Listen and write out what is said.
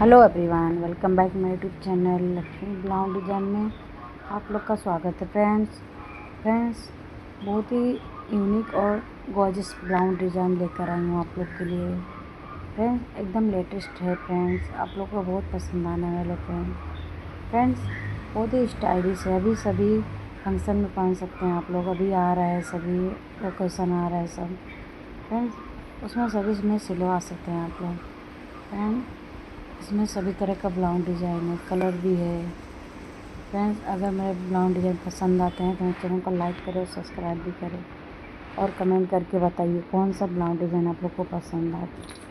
Hello everyone, welcome back my YouTube channel Lakshmi blouse design में आप लोग का स्वागत है। फ्रेंड्स बहुत ही यूनिक और गॉर्जियस ब्लाउज डिज़ाइन लेकर आई हूँ आप लोग के लिए। फ्रेंड्स एकदम लेटेस्ट है। फ्रेंड्स आप लोग को बहुत पसंद आने वाले। फ्रेंड्स बहुत ही स्टाइलिश है। अभी सभी फंक्शन में पहन सकते हैं आप लोग। अभी आ रहा है, सभी ओकेशन आ रहा है सब। फ्रेंड्स उसमें सभी में सिलवा सकते हैं आप लोग। फ्रेंड इसमें सभी तरह का ब्लाउज डिज़ाइन है, कलर भी है। फ्रेंड्स अगर मेरे ब्लाउज डिज़ाइन पसंद आते हैं तो मेरे चैनल को लाइक करें, सब्सक्राइब भी करें और कमेंट करके बताइए कौन सा ब्लाउज डिज़ाइन आप लोग को पसंद आता है।